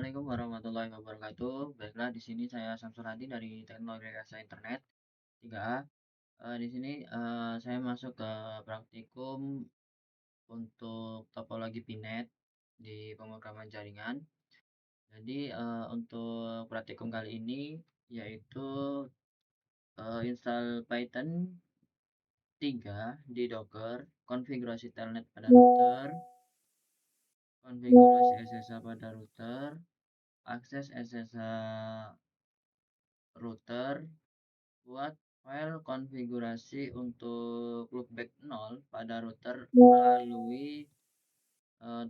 Assalamualaikum warahmatullahi wabarakatuh. Baiklah, di sini saya Samsul Hadi dari Teknologi Rekayasa Internet 3A. Di sini saya masuk ke praktikum untuk topologi Pinet di pemrograman jaringan. Jadi untuk praktikum kali ini yaitu install Python 3 di Docker, konfigurasi telnet pada router, konfigurasi SSH pada router, akses SSH router, buat file konfigurasi untuk loopback 0 pada router melalui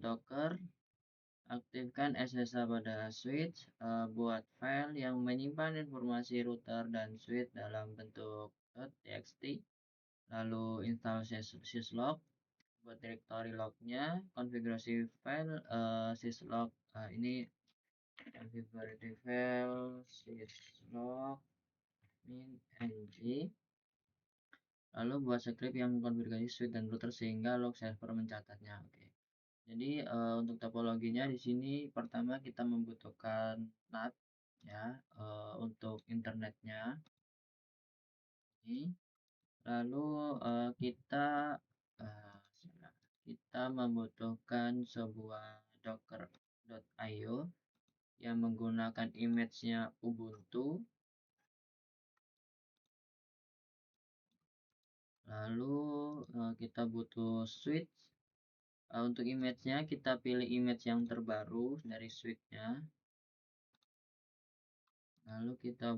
Docker. Aktifkan SSH pada switch, buat file yang menyimpan informasi router dan switch dalam bentuk .txt. Lalu install syslog buat directory lognya, konfigurasi file syslog. Ini konfigurasi file syslog min ng. Lalu buat script yang mengkonfigurasi switch dan router sehingga log server mencatatnya. Oke. Jadi untuk topologinya di sini pertama kita membutuhkan NAT ya, untuk internetnya ini. Lalu kita membutuhkan sebuah docker.io yang menggunakan image-nya Ubuntu. Lalu kita butuh switch. Untuk image-nya kita pilih image yang terbaru dari switch-nya. Lalu kita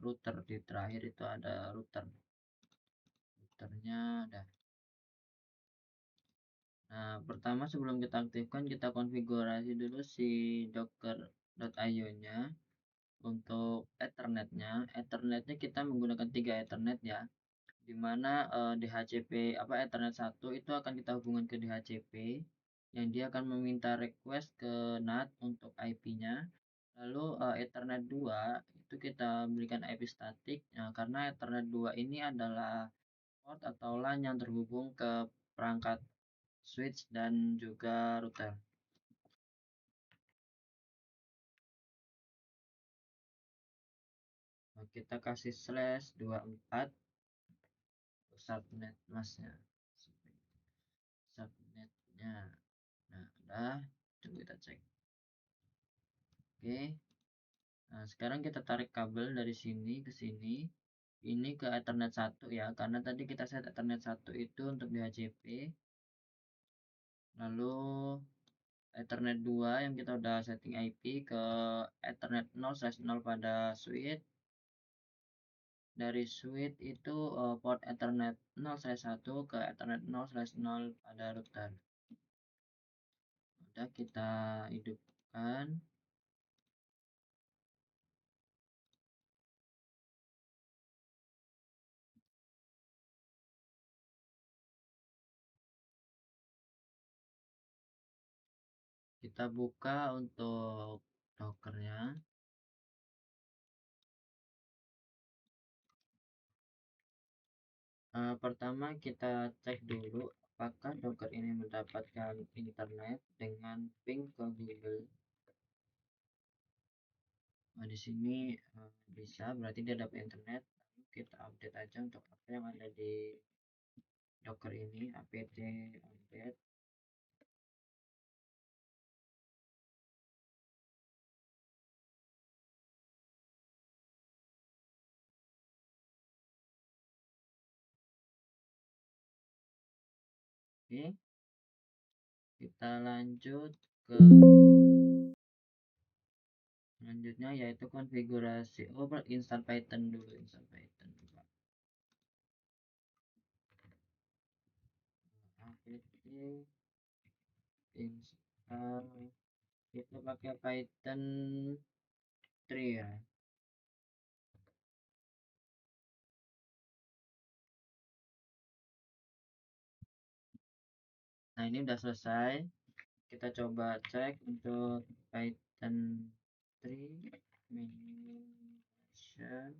router di terakhir itu ada routernya ada. Nah, pertama sebelum kita aktifkan kita konfigurasi dulu si docker.io-nya. Untuk Ethernetnya kita menggunakan 3 Ethernet ya, dimana DHCP Ethernet 1 itu akan kita hubungkan ke DHCP yang dia akan meminta request ke NAT untuk IP-nya. Lalu Ethernet 2 itu kita berikan IP statik karena Ethernet 2 ini adalah port atau LAN yang terhubung ke perangkat switch dan juga router. Nah, kita kasih /24 subnet masnya, subnetnya. Nah, udah, coba kita cek. Oke. Nah, sekarang kita tarik kabel dari sini ke sini. Ini ke Ethernet 1 ya, karena tadi kita set Ethernet 1 itu untuk DHCP. Lalu Ethernet 2 yang kita udah setting IP ke Ethernet 0/0 pada switch. Dari switch itu port Ethernet 0/1 ke Ethernet 0/0 pada router. Udah kita hidupkan. Kita buka untuk Dockernya. Pertama kita cek dulu apakah Docker ini mendapatkan internet dengan ping ke Google. Nah, di sini bisa, berarti dia dapat internet. Lalu kita update aja untuk apa yang ada di Docker ini, apt update. Oke, kita lanjut ke selanjutnya yaitu konfigurasi install Python dulu, install Python juga. Apt install, kita pakai Python 3 ya. Nah, ini udah selesai. Kita coba cek untuk Python 3 minimization.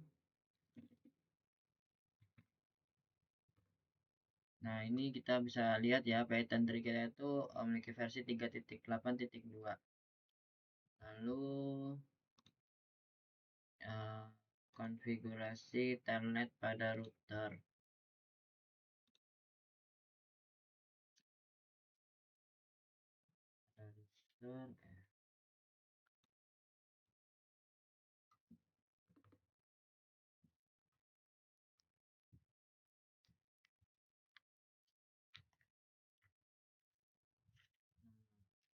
Nah, ini kita bisa lihat ya, Python 3 kita itu memiliki versi 3.8.2. lalu konfigurasi telnet pada router.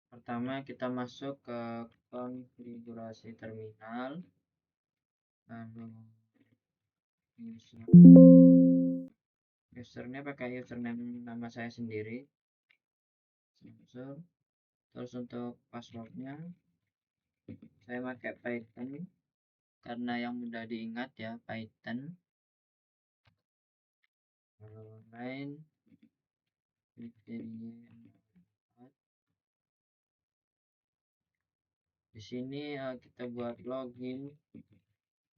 Pertama kita masuk ke konfigurasi terminal, lalu usernya pakai username nama saya sendiri, terus untuk passwordnya saya pakai Python karena yang mudah diingat ya, Python. Lalu lain kriteria. Di sini kita buat login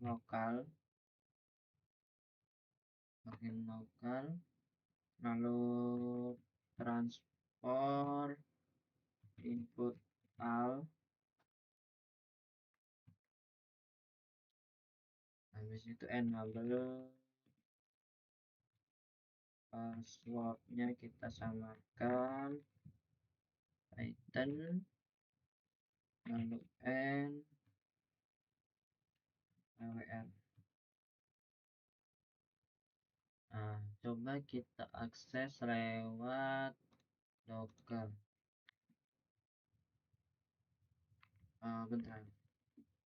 lokal, lalu transport input al, habis itu enable, passwordnya kita samakan Python, lalu n awr. Nah, coba kita akses lewat Docker. Bentar,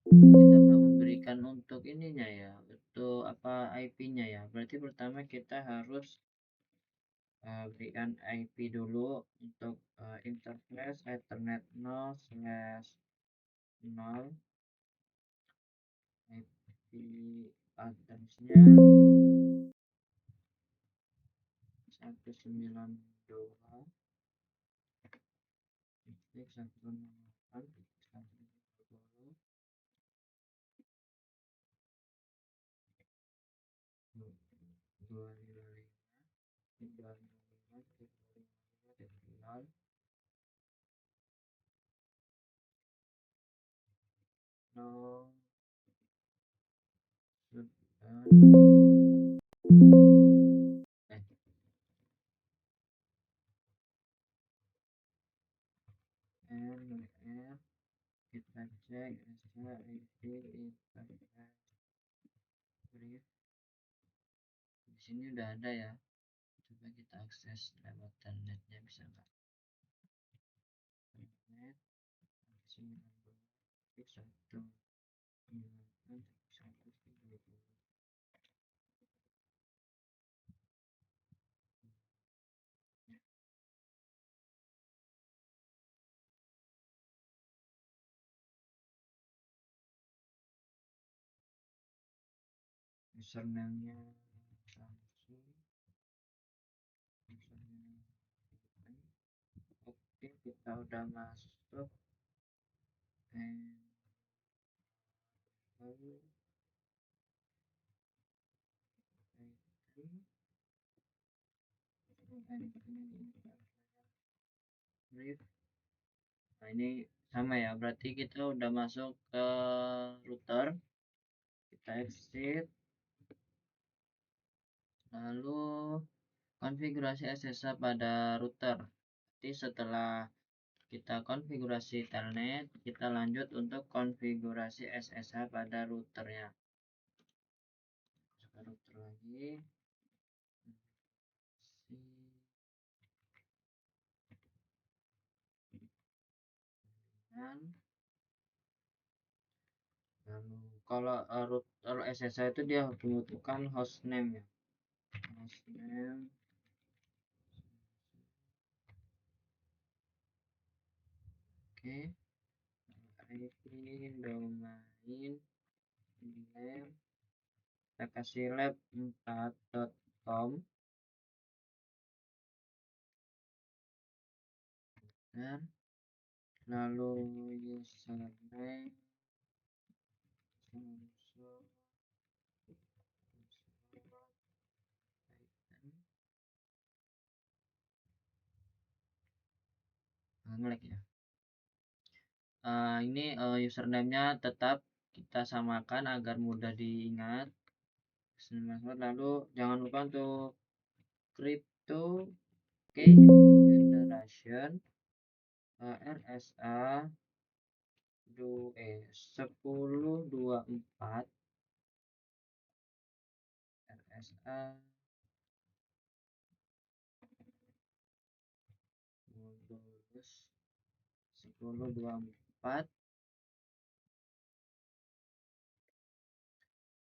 kita belum memberikan untuk ininya ya, untuk apa IP-nya ya. Berarti pertama kita harus berikan IP dulu untuk interface ethernet 0/0, IP address-nya 192.168.255.255.0. No, sudah. Kita cek brief. Di sini udah ada ya. Coba kita akses lewat telnetnya, bisa nggak? Telnet 1. Username-nya Samsung. Oke, kita udah masuk. Nah, ini sama ya, berarti kita udah masuk ke router. Kita exit, lalu konfigurasi SSH pada router. Jadi setelah kita konfigurasi telnet, kita lanjut untuk konfigurasi SSH pada routernya. Ke router lagi, lalu kalau router SSH itu dia membutuhkan hostname ya, hostname. Oke, IP domain name kita kasih lab4.com, lalu username ngelek ya. Ini username-nya tetap kita samakan agar mudah diingat. Lalu jangan lupa untuk crypto generation RSA 1024 RSA 1024.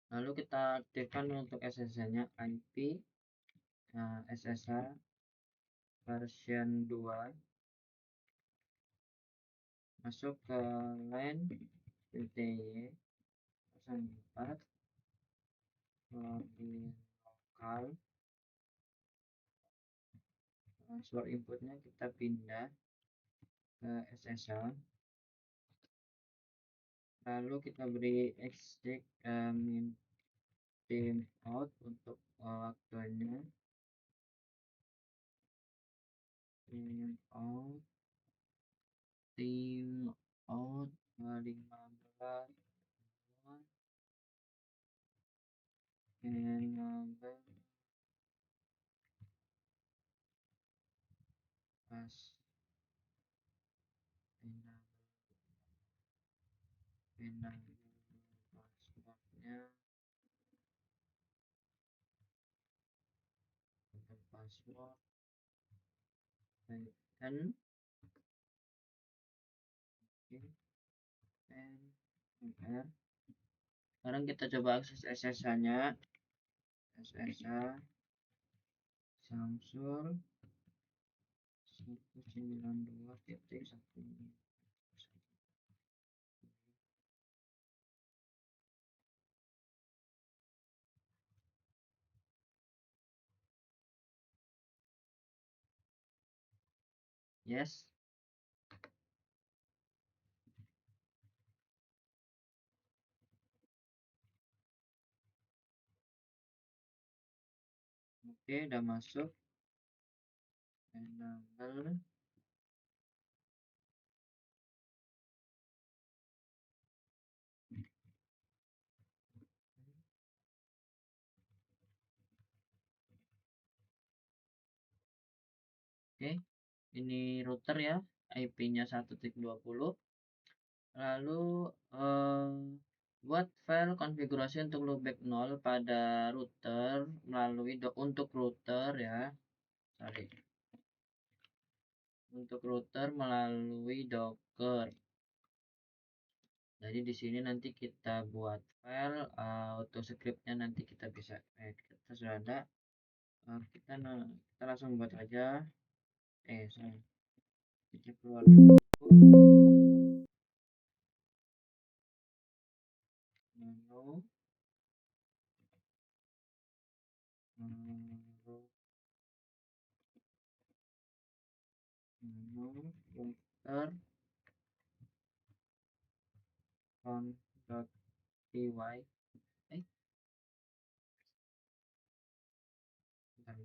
Lalu kita aktifkan untuk SSH-nya IP SSH version 2, masuk ke LAN PTY 04 login lokal. Password inputnya kita pindah ke SSH, lalu kita beri exit min timeout untuk waktunya. Timeout 15 enable pas enable passwordnya untuk password and sekarang kita coba akses SSH-nya. SSH Samsur 192.1. Yes. Oke, udah masuk. Enable. Oke, ini router ya, IP-nya 1.20. Lalu buat file konfigurasi untuk loopback 0 pada router melalui untuk router ya. Sorry. Untuk router melalui Docker. Jadi di sini nanti kita buat file auto scriptnya, nanti kita bisa kita sudah ada. Kita langsung buat aja. Sorry. Kita keluar dulu. Menu. Router conf.py. Bentar.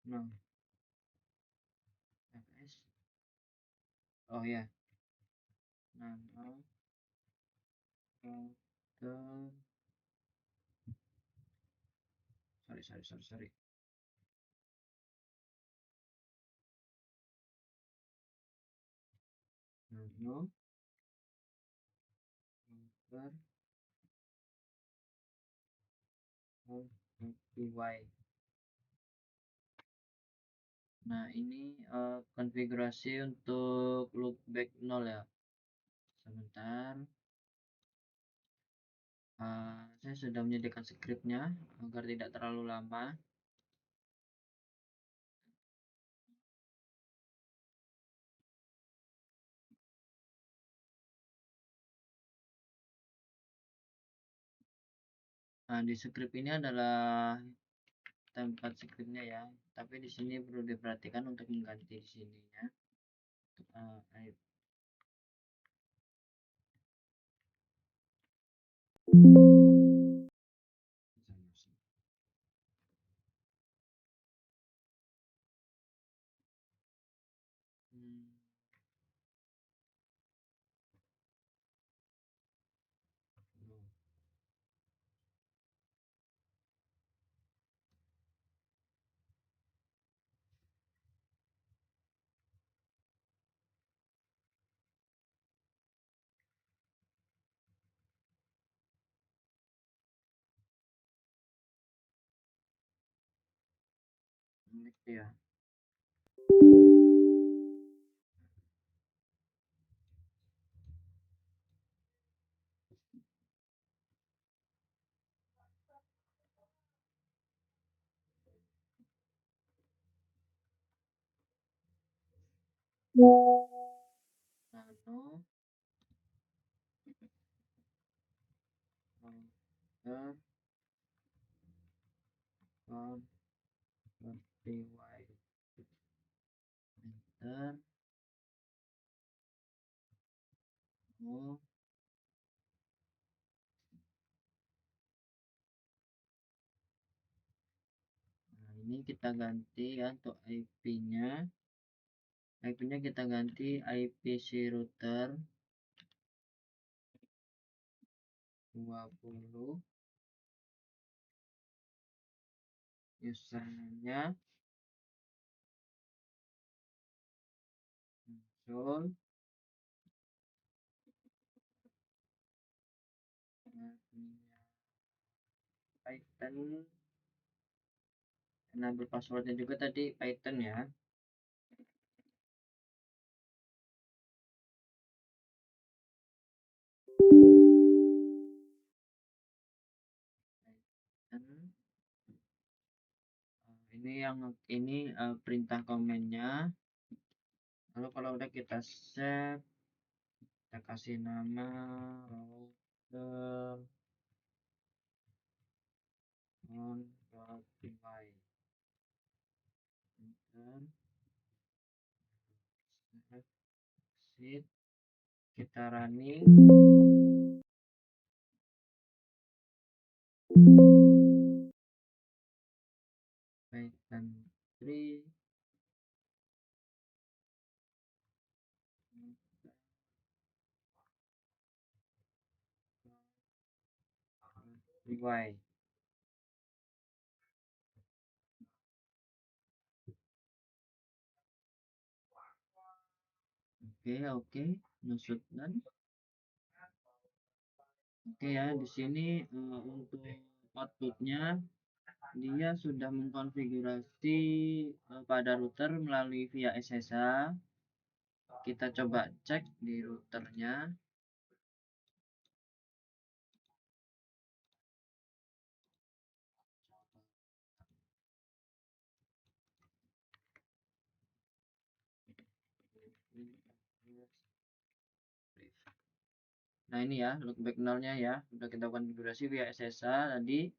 No. fs. Oh ya. Nano router. Sorry. Nano router conf.py. Nah, ini konfigurasi untuk loopback 0 ya. Sebentar. Saya sudah menyediakan scriptnya agar tidak terlalu lama. Nah, di script ini adalah tempat scriptnya ya, tapi di sini perlu diperhatikan untuk mengganti di sininya. connect ya. Nano router on device enter. Oh, nah ini kita ganti ya untuk IP-nya. IP-nya kita ganti IPC router 20, username-nya console, adminnya Python, enable passwordnya juga tadi Python ya. Python. Ini yang perintah komennya. Lalu kalau udah kita save, kita kasih nama router on device. Enter, exit, kita running. Python 3 device. Oke, masuk dan oke ya, di sini untuk outputnya dia sudah mengkonfigurasi pada router melalui via SSH. Kita coba cek di routernya. Nah ini ya loopback nullnya ya, sudah kita konfigurasi via SSH tadi.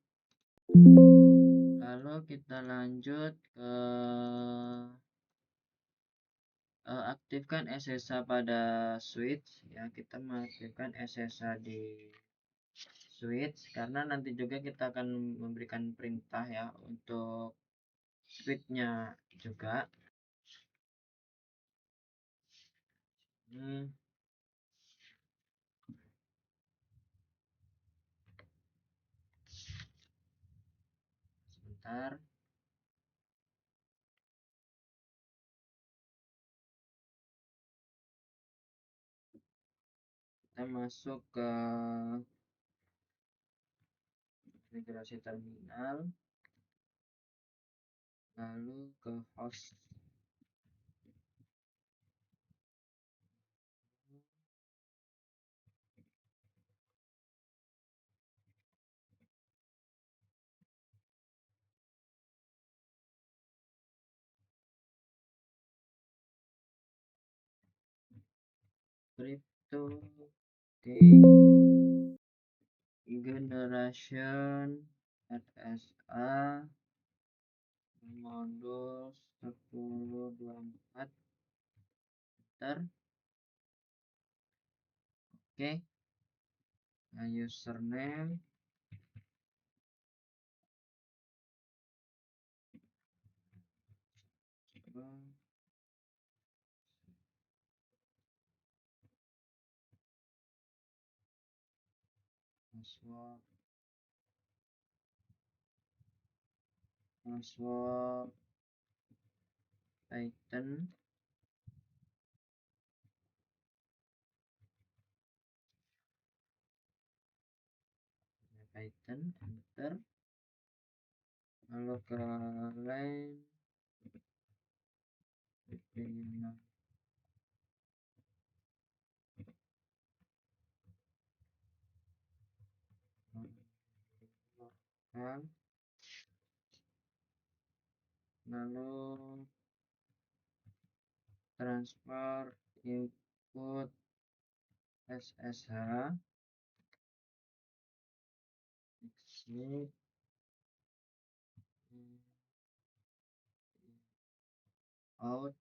Lalu kita lanjut ke aktifkan SSH pada switch ya, kita mengaktifkan SSH di switch karena nanti juga kita akan memberikan perintah ya untuk switchnya juga. Sebentar, kita masuk ke konfigurasi terminal, lalu ke host. Crypto, oke, generation RSA modul 1024 enter. Oke, nah username password Python, enter, lalu ke line VLAN lokal, lalu transfer input SSH exit out.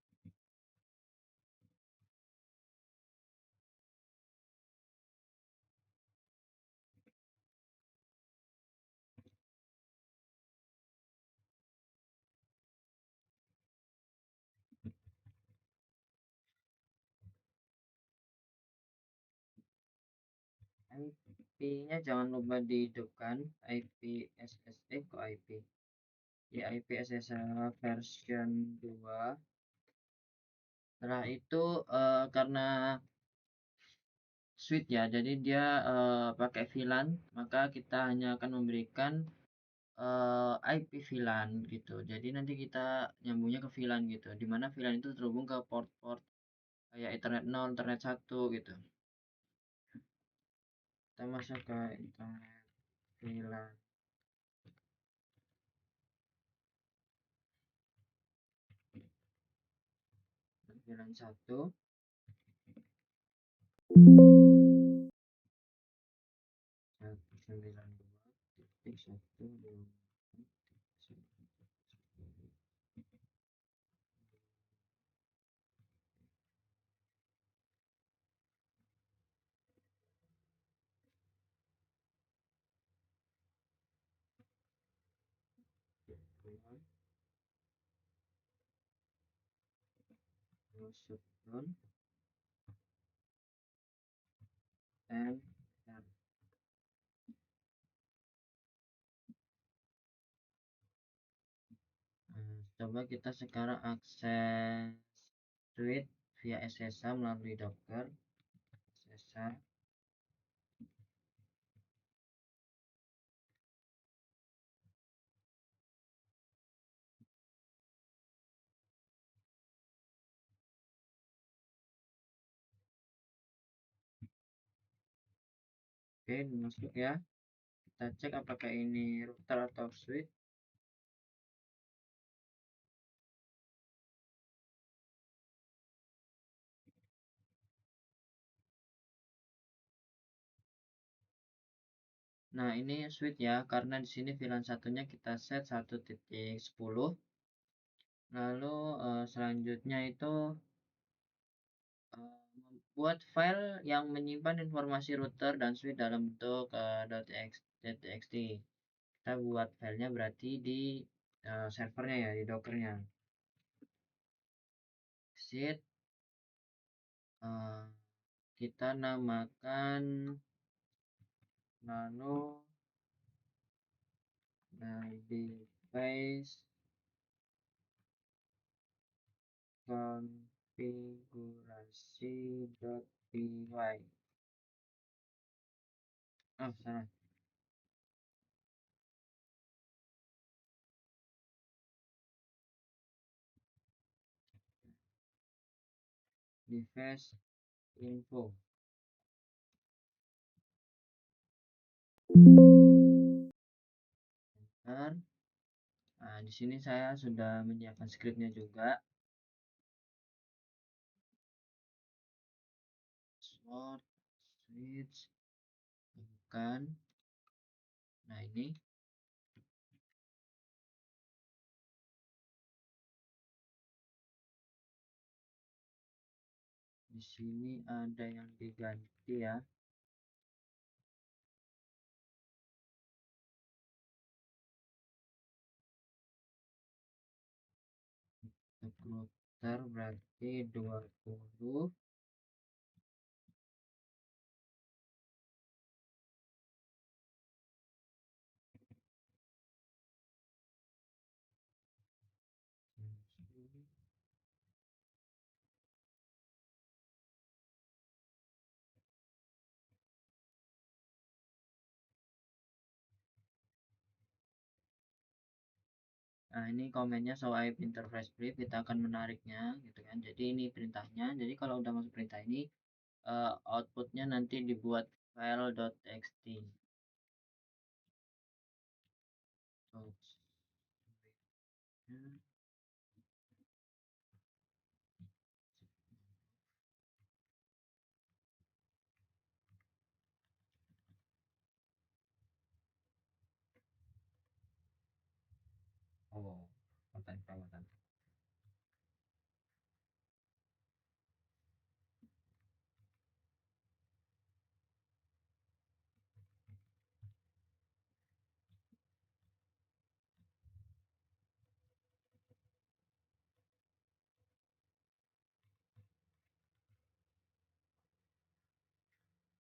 IP-nya jangan lupa dihidupkan, IP SSH ke IP. Di IP SSH version 2. Setelah itu karena suite ya, jadi dia pakai VLAN, maka kita hanya akan memberikan IP VLAN gitu. Jadi nanti kita nyambungnya ke VLAN gitu, dimana VLAN itu terhubung ke port-port kayak Ethernet 0, Ethernet 1 gitu. Kita masuk ke internet VLAN. VLAN 1 192.168. Shutdown and coba kita sekarang akses suite via SSH melalui Docker. SSH oke, masuk ya. Kita cek apakah ini router atau switch. Nah, ini switch ya, karena di sini VLAN satunya kita set 1.10. Lalu selanjutnya itu membuat file yang menyimpan informasi router dan switch dalam bentuk .txt. Kita buat filenya berarti di servernya ya, di dockernya. Exit, kita namakan, lalu device konfigurasi.py. Oh, salah. Device info. Enter. Nah, di sini saya sudah menyiapkan scriptnya juga. Password, switch, bukan. Nah, ini di sini ada yang diganti ya. Router berarti 20. Nah, ini komennya show IP interface brief, kita akan menariknya gitu kan. Jadi ini perintahnya. Jadi kalau udah masuk perintah ini, outputnya nanti dibuat file.txt. Oh, perawatan.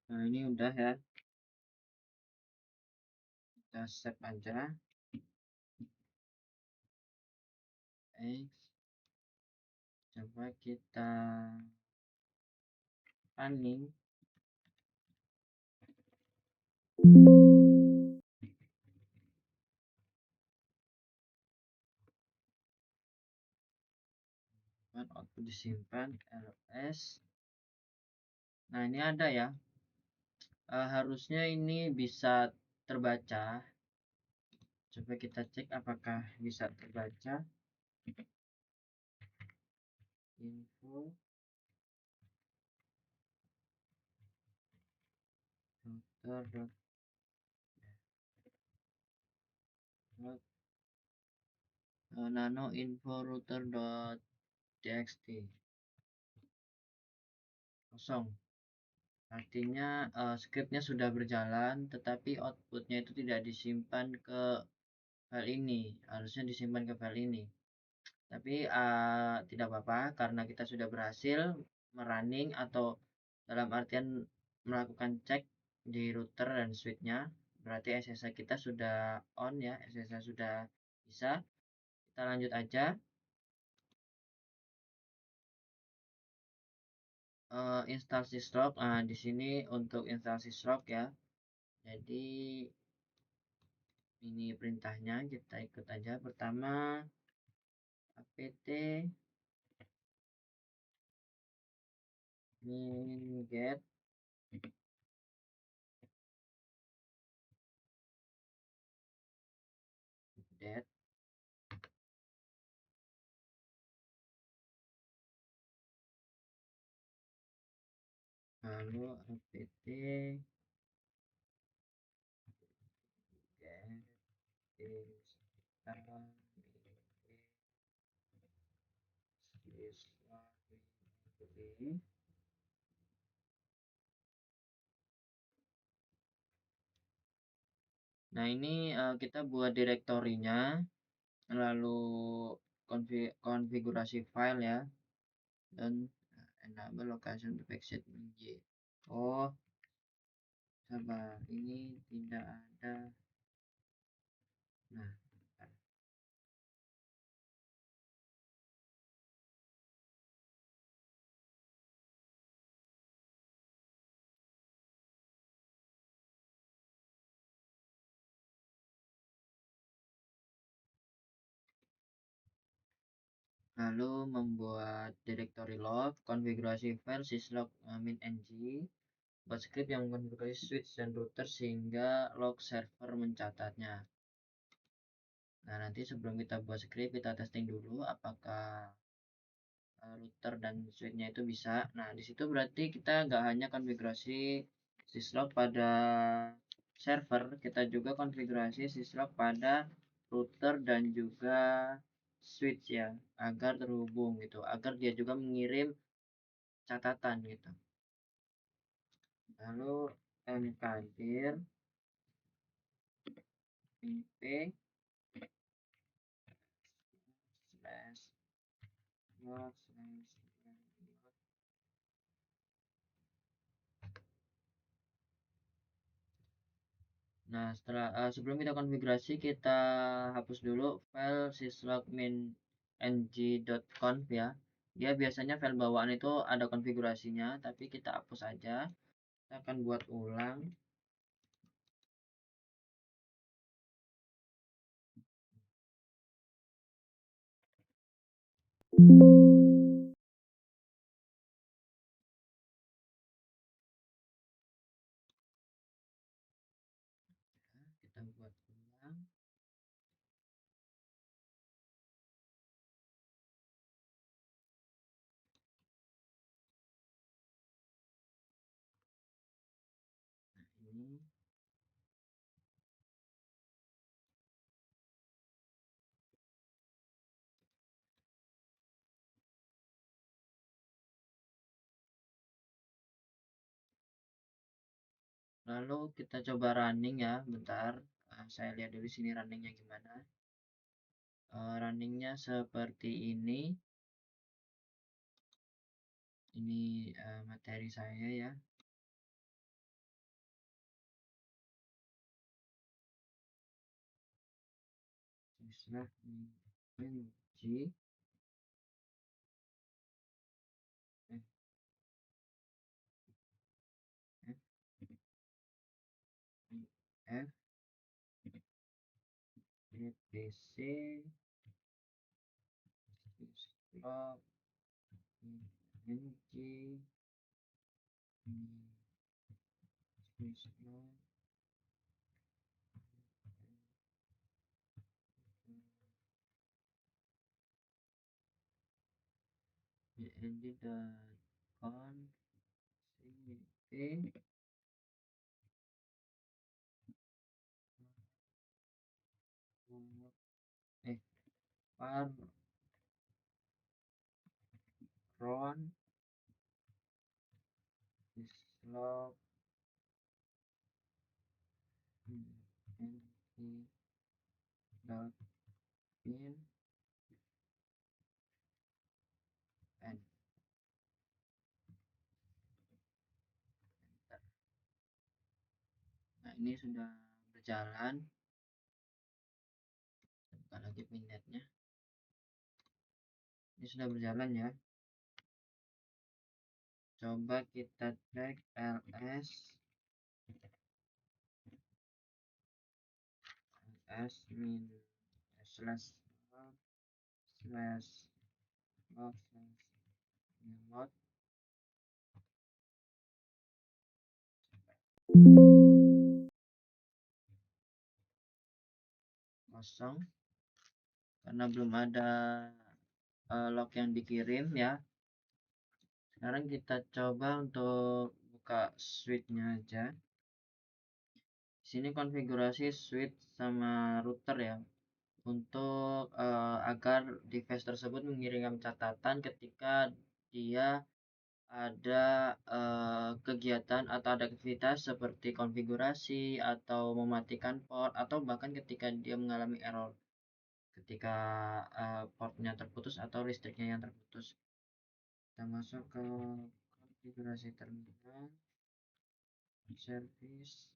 Nah, ini udah ya. Kita save aja. X. Coba kita running. Output disimpan ls. Nah, ini ada ya. Harusnya ini bisa terbaca. Coba kita cek apakah bisa terbaca. Info router nano info router.txt kosong. Artinya scriptnya sudah berjalan, tetapi outputnya itu tidak disimpan ke file ini. Harusnya disimpan ke file ini. Tapi tidak apa-apa karena kita sudah berhasil merunning atau dalam artian melakukan cek di router dan switchnya. Berarti SSH kita sudah on ya, SSH sudah bisa. Kita lanjut aja. Install syslog. Nah, di sini untuk install syslog ya. Jadi ini perintahnya kita ikut aja. Pertama apt min get that, lalu apt get install syslog. Nah, ini kita buat direktorinya, lalu konfigurasi file ya, dan enable location to exit mj. Oh, sabar, ini tidak ada. Nah, lalu membuat directory log, konfigurasi file syslog min ng, buat script yang mengkonfigurasi switch dan router sehingga log server mencatatnya. Nah, nanti sebelum kita buat script, kita testing dulu apakah router dan switchnya itu bisa. Nah, di situ berarti kita nggak hanya konfigurasi syslog pada server, kita juga konfigurasi syslog pada router dan juga switch ya, agar terhubung gitu, agar dia juga mengirim catatan gitu. Lalu mkdir ip slash Nah, setelah sebelum kita konfigurasi, kita hapus dulu file syslogmin.ng.conf ya. Dia biasanya file bawaan itu ada konfigurasinya, tapi kita hapus aja. Kita akan buat ulang. Kita buat ulang. Nah, ini lalu kita coba running ya, bentar. Saya lihat dulu sini runningnya gimana. Runningnya seperti ini. Ini materi saya ya. Slash ng f f etc slot ng slot bnd.con cp par ron slot ng dot in and nah ini sudah berjalan. Buka lagi pinletnya. Ini sudah berjalan ya. Coba kita cek ls min slash slash log slash remote kosong karena belum ada log yang dikirim ya. Sekarang kita coba untuk buka switch-nya aja. Di sini konfigurasi switch sama router ya, untuk agar device tersebut mengirimkan catatan ketika dia ada kegiatan atau ada aktivitas seperti konfigurasi atau mematikan port, atau bahkan ketika dia mengalami error ketika portnya terputus atau listriknya yang terputus. Kita masuk ke konfigurasi terminal, service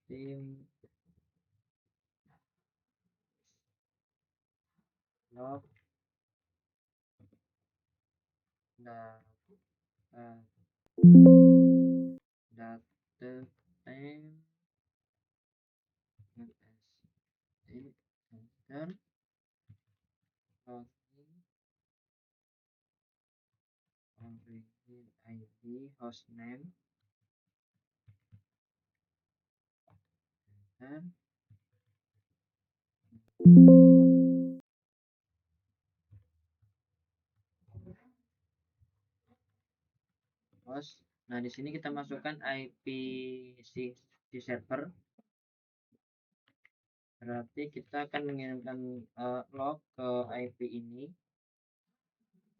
tim log data data time enter login origin ID hostname enter host. Nah, di sini kita masukkan IP si server. Berarti kita akan mengirimkan log ke IP ini.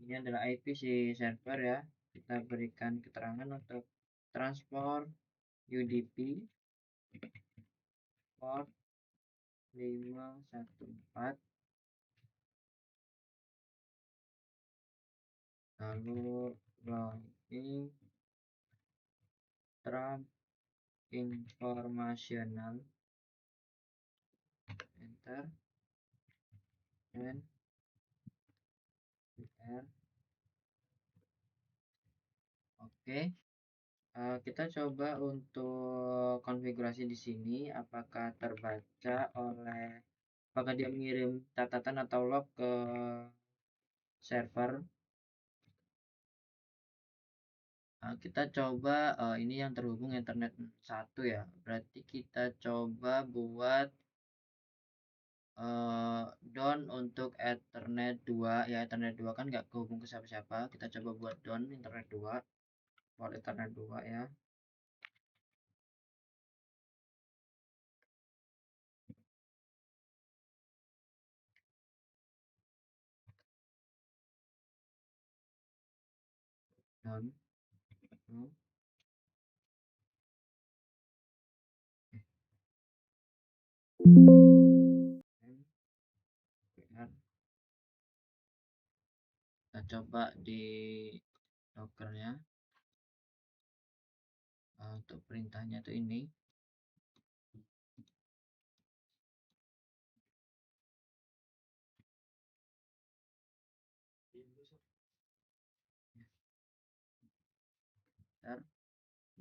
Ini adalah IP si server ya. Kita berikan keterangan untuk transport UDP port 514, lalu logging Trump informational enter dan r. Oke. Kita coba untuk konfigurasi di sini apakah terbaca oleh apakah dia mengirim catatan atau log ke server. Nah, kita coba ini yang terhubung internet satu ya. Berarti kita coba buat don untuk Ethernet 2 ya. Ethernet 2 kan nggak kehubung ke siapa-siapa. Kita coba buat don internet 2 port Ethernet 2 ya. Don no, NPR. Kita coba di Dockernya. Untuk perintahnya tuh ini.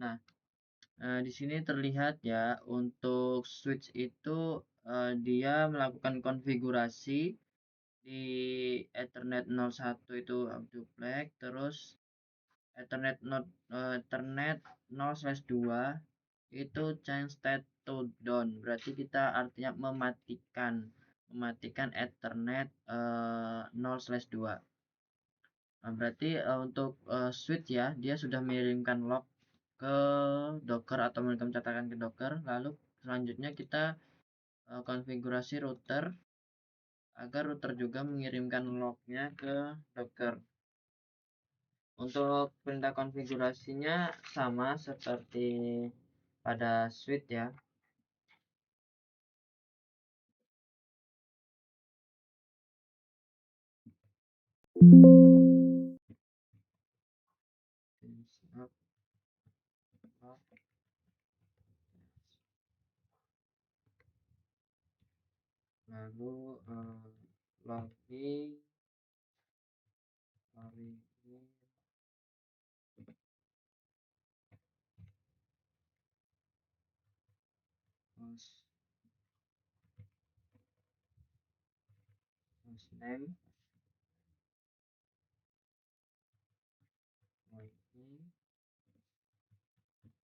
Nah, di sini terlihat ya untuk switch itu dia melakukan konfigurasi di Ethernet 01 itu duplex, terus Ethernet 0/2 itu change state to down. Berarti kita artinya mematikan Ethernet 0/2. Nah, berarti untuk switch ya, dia sudah mengirimkan log ke Docker atau mengirimkan catatan ke Docker. Lalu selanjutnya kita konfigurasi router agar router juga mengirimkan lognya ke Docker. Untuk perintah konfigurasinya sama seperti pada switch ya. Lalu login host name login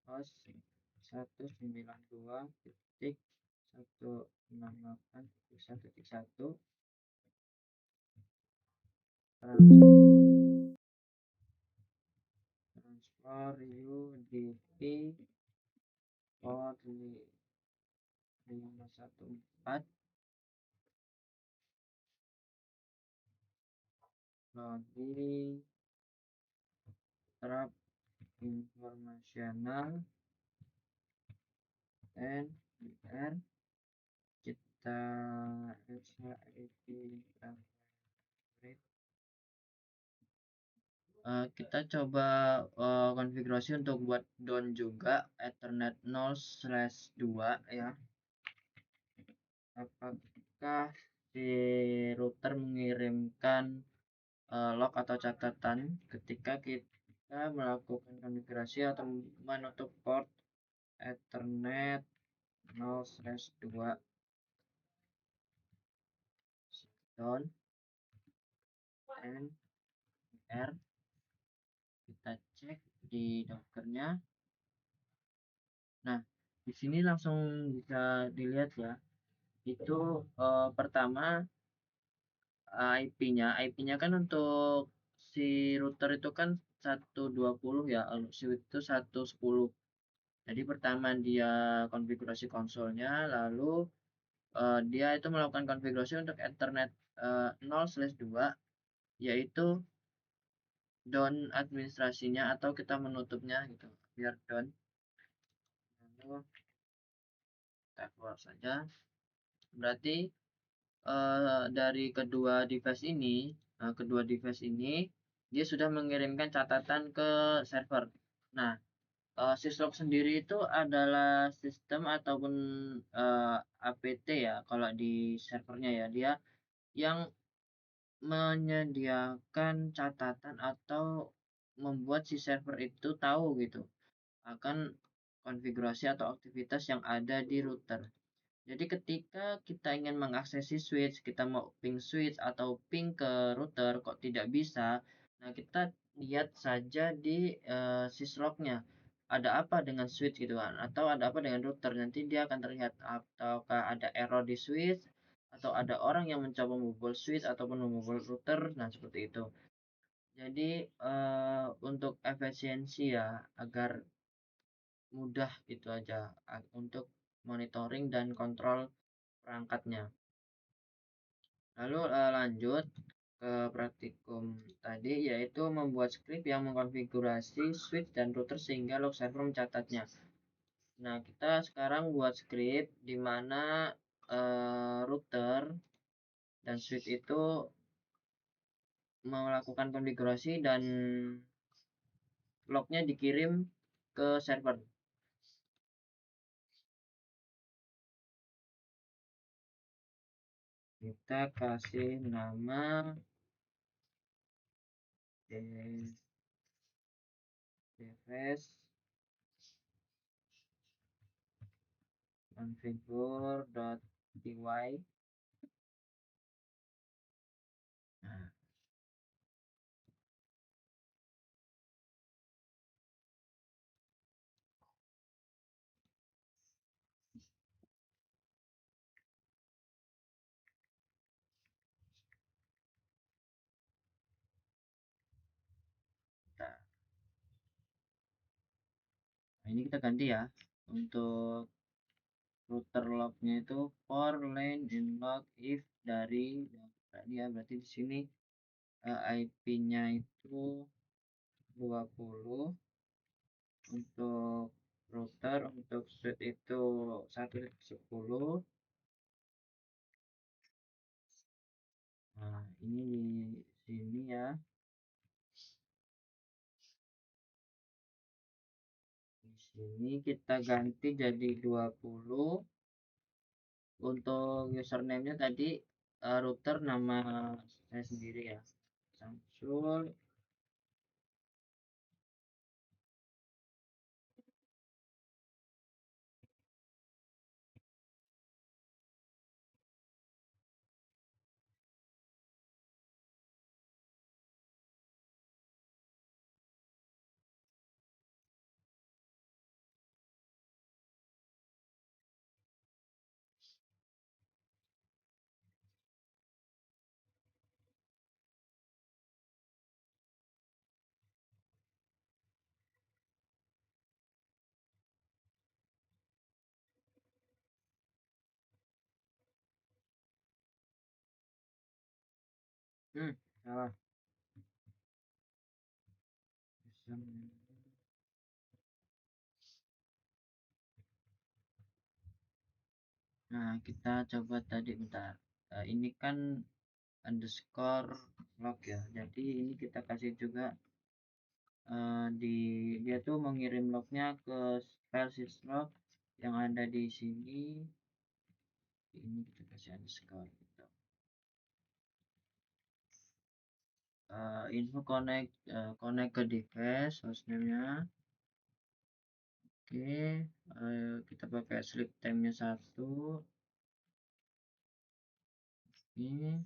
host 192.168.1.1 transfer UDP port 514 login terap informasional and BR kita kita coba konfigurasi untuk buat down juga Ethernet 0/2 ya. Apakah si router mengirimkan log atau catatan ketika kita melakukan konfigurasi atau menutup port Ethernet 0/2 down and R. Kita cek di Dockernya. Nah, di sini langsung bisa dilihat ya. Itu pertama IP-nya kan untuk si router itu kan 120 ya, switch itu 110. Jadi pertama dia konfigurasi konsolnya, lalu dia itu melakukan konfigurasi untuk Ethernet 0/2, yaitu down administrasinya atau kita menutupnya gitu, biar down. Lalu kita keluar saja. Berarti dari kedua device ini dia sudah mengirimkan catatan ke server. Nah, syslog sendiri itu adalah sistem ataupun APT ya kalau di servernya ya, dia yang menyediakan catatan atau membuat si server itu tahu gitu akan konfigurasi atau aktivitas yang ada di router. Jadi ketika kita ingin mengaksesi switch, kita mau ping switch atau ping ke router kok tidak bisa, nah kita lihat saja di syslog-nya. Ada apa dengan switch gitu kan, atau ada apa dengan router, nanti dia akan terlihat ataukah ada error di switch, atau ada orang yang mencoba membobol switch ataupun membobol router, nah seperti itu. Jadi untuk efisiensi ya, agar mudah gitu aja untuk monitoring dan kontrol perangkatnya. Lalu lanjut ke praktikum tadi, yaitu membuat script yang mengkonfigurasi switch dan router sehingga log server mencatatnya. Nah, kita sekarang buat script di mana router dan switch itu melakukan konfigurasi dan lognya dikirim ke server. Kita kasih nama device configure.py. Nah, ini kita ganti ya. Untuk router lognya itu for lane in log if dari ya, berarti di sini IP-nya itu 20, untuk router, untuk switch itu 110. Nah, ini di sini ya. Di sini kita ganti jadi 20. Untuk username-nya tadi router nama saya sendiri ya. Samsul. Salah. Username. Nah, kita coba tadi bentar. Ini kan underscore log ya. Jadi ini kita kasih juga dia tuh mengirim lognya ke file syslog yang ada di sini. Ini kita kasih underscore gitu. Info connect ke device hostname-nya. Oke, kita pakai sleep time-nya 1. Ini.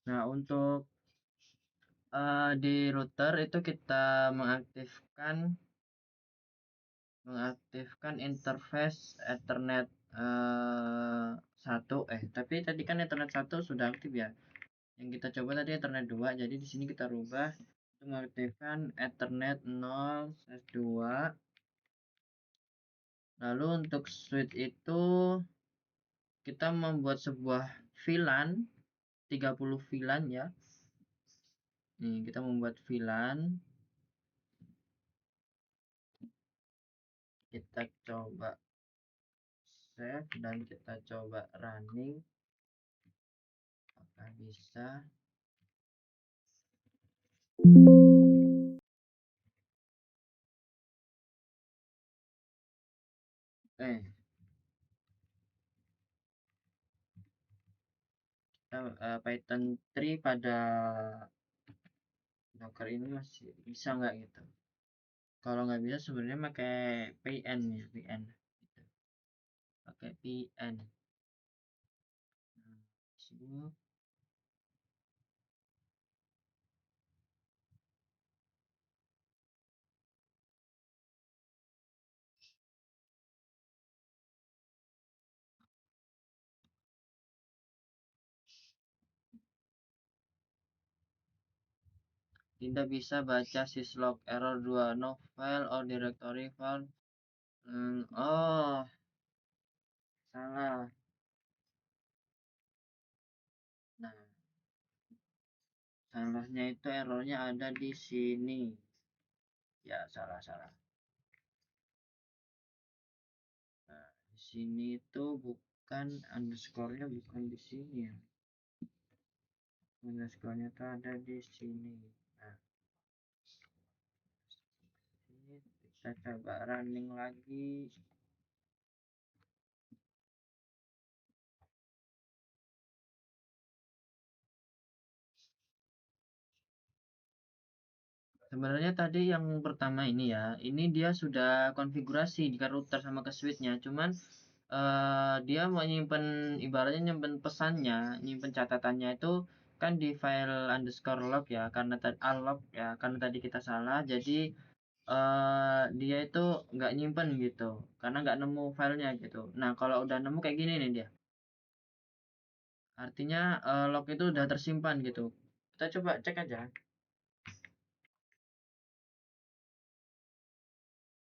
Nah, untuk di router itu kita mengaktifkan interface Ethernet 1. Tapi tadi kan Ethernet 1 sudah aktif ya. Yang kita coba tadi Ethernet 2. Jadi di sini kita rubah untuk mengaktifkan Ethernet 0/2. Lalu untuk switch itu kita membuat sebuah VLAN 30 VLAN ya. Nih, kita membuat VLAN. Kita coba save dan kita coba running. Apakah bisa? Python 3 pada Docker ini masih bisa nggak gitu. Kalau nggak bisa sebenarnya pakai PN ya, PN. Gitu. Pakai PN. Nah, sini tidak bisa baca syslog error 2 no file or directory file. Oh, salah. Nah, salahnya itu errornya ada di sini. Ya, salah. Nah, di sini itu bukan underscore-nya bukan di sini ya. Underscore-nya itu ada di sini. Nah, ini kita coba running lagi. Sebenarnya tadi yang pertama ini ya, ini dia sudah konfigurasi di router sama ke switch-nya. Cuman dia mau nyimpen, ibaratnya nyimpen pesannya, nyimpen catatannya itu kan di file underscore log ya, karena tadi log ya, karena tadi kita salah, jadi dia itu nggak nyimpen gitu, karena nggak nemu filenya gitu. Nah kalau udah nemu kayak gini nih dia, artinya log itu udah tersimpan gitu. Kita coba cek aja.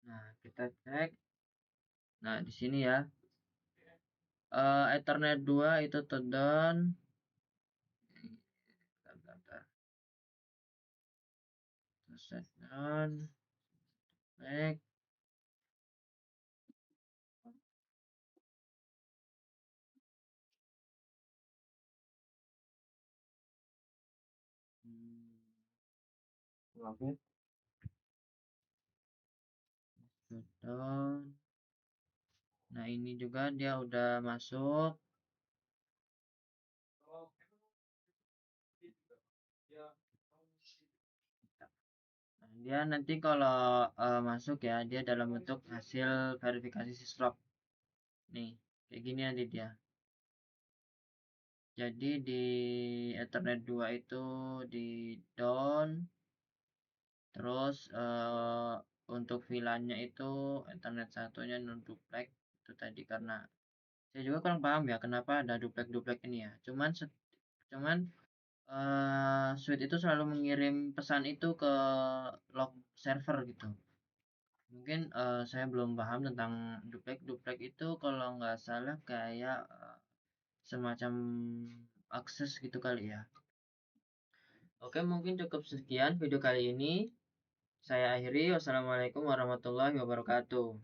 Nah kita cek. Nah di sini ya, Ethernet 2 itu terdown. Bentar. Set down. Back. Oke. Down. Nah ini juga dia udah masuk. Nah, dia nanti kalau masuk ya, dia dalam bentuk hasil verifikasi syslog. Nih, kayak gini nanti dia. Jadi di Ethernet 2 itu di down, terus untuk VLAN-nya itu Ethernet satunya non duplex itu tadi, karena saya juga kurang paham ya kenapa ada duplex ini ya. Cuman Switch itu selalu mengirim pesan itu ke log server gitu. Mungkin saya belum paham tentang duplex itu, kalau nggak salah kayak semacam akses gitu kali ya. Oke, mungkin cukup sekian video kali ini. Saya akhiri. Wassalamualaikum warahmatullahi wabarakatuh.